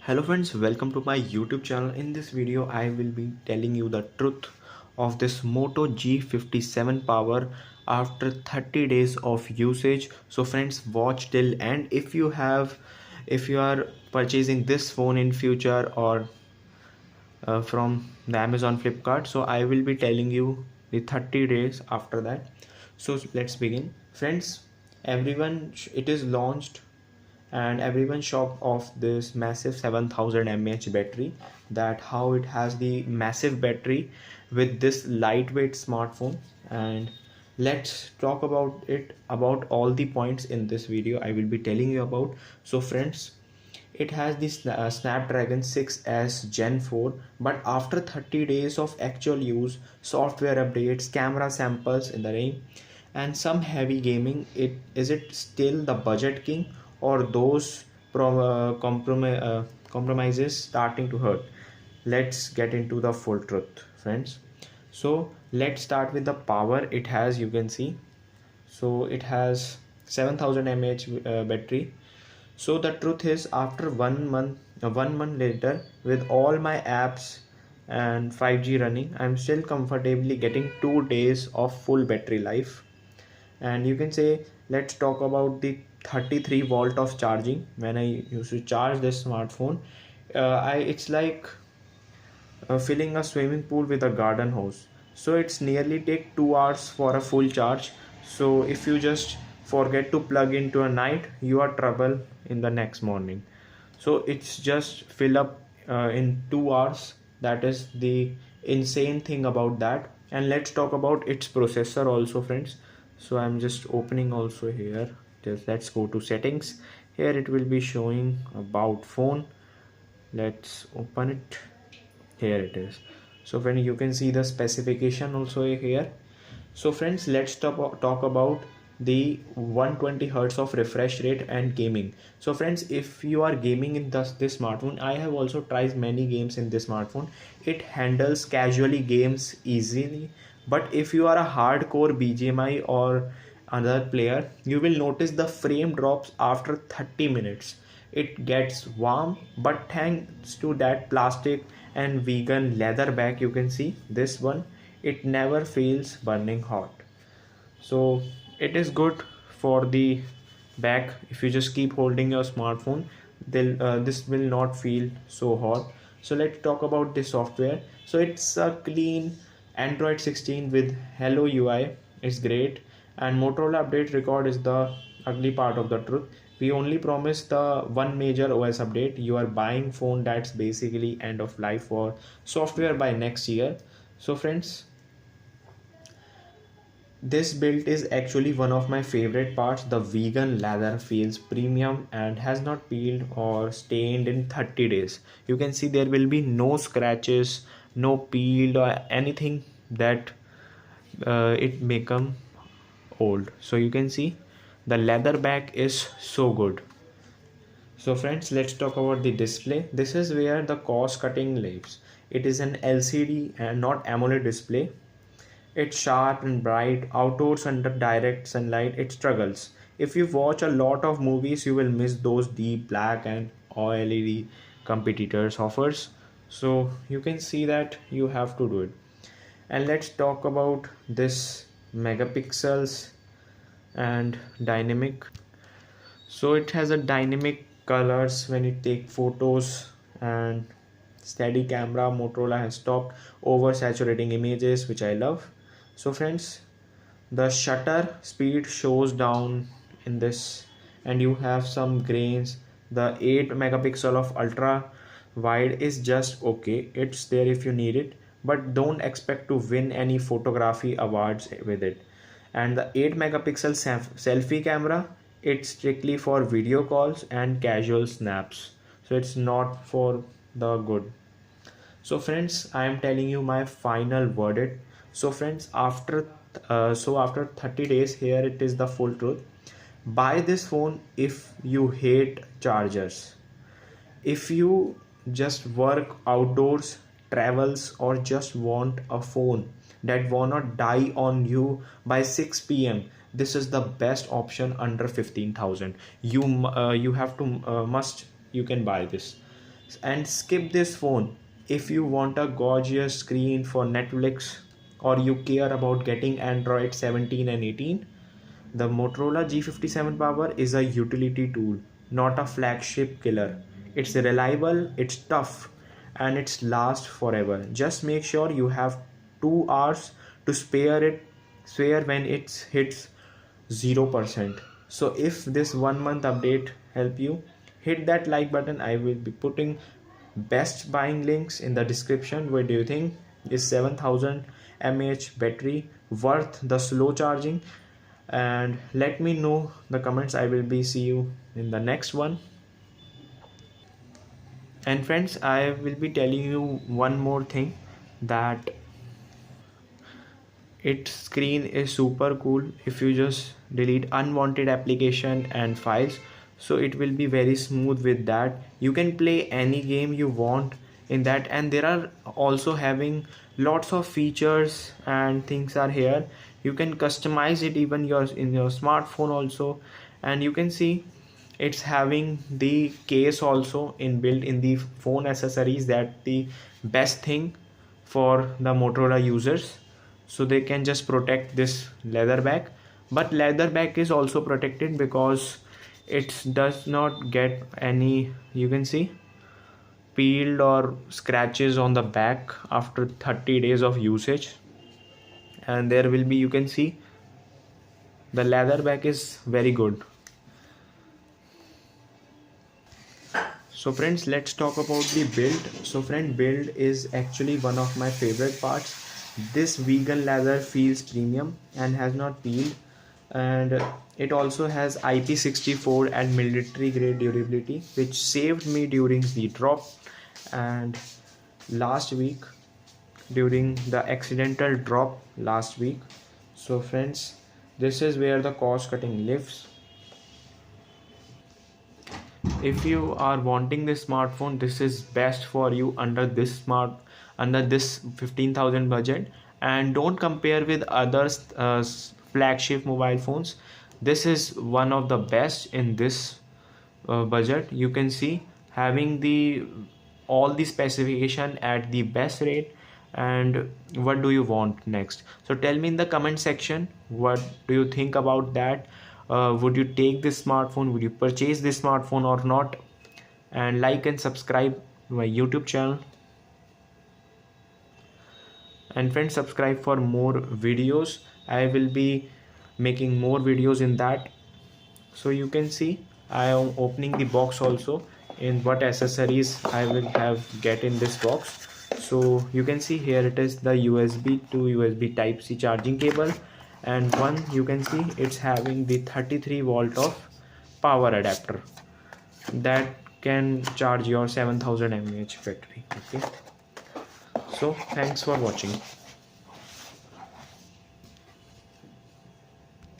Hello friends, welcome to my YouTube channel. In this video I will be telling you the truth of this Moto G57 Power after 30 days of usage. So friends, watch till end. If you are purchasing this phone in future or from the Amazon Flipkart, so I will be telling you the 30 days after that. So let's begin friends. It is launched and everyone shocked of this massive 7000 mAh battery, that how it has the massive battery with this lightweight smartphone. And let's talk about it, about all the points in this video I will be telling you about. So friends, it has this Snapdragon 6s Gen 4, but after 30 days of actual use, software updates, camera samples in the rain, and some heavy gaming, it still the budget king, or those compromises starting to hurt? Let's get into the full truth, friends. So let's start with the power it has. You can see, so it has 7000 mAh battery. So the truth is, after 1 month later, with all my apps and 5G running, I'm still comfortably getting 2 days of full battery life. And you can say, let's talk about the 33 volt of charging. When I used to charge this smartphone, it's like filling a swimming pool with a garden hose. So it's nearly take 2 hours for a full charge. So if you just forget to plug into a night, you are trouble in the next morning. So it's just fill up in 2 hours. That is the insane thing about that. And let's talk about its processor also, friends. So I'm just opening also here. Just let's go to settings. Here it will be showing about phone. Let's open it. Here it is. So when you can see the specification also here. So friends, let's talk about the 120 hertz of refresh rate and gaming. So friends, if you are gaming in this smartphone, I have also tried many games in this smartphone. It handles casually games easily, but if you are a hardcore BGMI or another player, you will notice the frame drops after 30 minutes. It gets warm, but thanks to that plastic and vegan leather back, you can see this one, it never feels burning hot. So it is good for the back. If you just keep holding your smartphone, this will not feel so hot. So let's talk about the software. So it's a clean Android 16 with Hello UI. It's great. And Motorola update record is the ugly part of the truth. We only promise the one major OS update. You are buying phone that's basically end of life for software by next year. So friends, this build is actually one of my favorite parts. The vegan leather feels premium and has not peeled or stained in 30 days. You can see there will be no scratches, no peeled or anything that it become old. So you can see the leather back is so good. So friends, let's talk about the display. This is where the cost cutting lives. It is an LCD and not AMOLED display. It's sharp and bright. Outdoors under direct sunlight, it struggles. If you watch a lot of movies, you will miss those deep black and OLED competitors offers. So you can see that you have to do it. And let's talk about this megapixels and dynamic. So it has a dynamic colors when you take photos, and steady camera. Motorola has stopped oversaturating images, which I love. So friends, the shutter speed shows down in this, and you have some grains. The 8 megapixel of ultra wide is just okay. It's there if you need it, but don't expect to win any photography awards with it. And the 8 megapixel selfie camera, it's strictly for video calls and casual snaps. So it's not for the good. So friends, I am telling you my final verdict. So friends, after 30 days, here it is the full truth. Buy this phone if you hate chargers. If you just work outdoors, travels, or just want a phone that will not die on you by 6 p.m., this is the best option under 15,000. You have to must you can buy this. and skip this phone if you want a gorgeous screen for Netflix or you care about getting Android 17 and 18. The Motorola G57 Power is a utility tool, not a flagship killer. It's reliable, it's tough, and it's lasts forever. Just make sure you have 2 hours to spare when it hits 0%. So if this 1 month update help you, hit that like button. I will be putting best buying links in the description. What do you think? Is 7000 mAh battery worth the slow charging? And let me know the comments. I will be see you in the next one. And friends, I will be telling you one more thing, that its screen is super cool. If you just delete unwanted application and files, so it will be very smooth. With that you can play any game you want in that, and there are also having lots of features and things are here. You can customize it even in your smartphone also. And you can see it's having the case also inbuilt in the phone accessories. That the best thing for the Motorola users, so they can just protect this leather bag. But leather bag is also protected because it does not get any, you can see, peeled or scratches on the back after 30 days of usage. And there will be, you can see, the leather bag is very good. So friends, let's talk about the build. So friend, build is actually one of my favorite parts. This vegan leather feels premium and has not peeled, and it also has IP64 and military grade durability, which saved me during the drop and last week, during the accidental drop last week. So friends, this is where the cost cutting lives. If you are wanting this smartphone, this is best for you under this 15,000 budget. And don't compare with others flagship mobile phones. This is one of the best in this budget. You can see having the all the specification at the best rate. And what do you want next? So tell me in the comment section, what do you think about that? Would you take this smartphone? Would you purchase this smartphone or not? And like and subscribe to my YouTube channel. And friends, subscribe for more videos. I will be making more videos in that. So you can see I am opening the box also, in what accessories I will have get in this box. So you can see here it is the USB to USB type C charging cable, and one, you can see it's having the 33 volt of power adapter that can charge your 7000 mAh battery. Okay, so thanks for watching.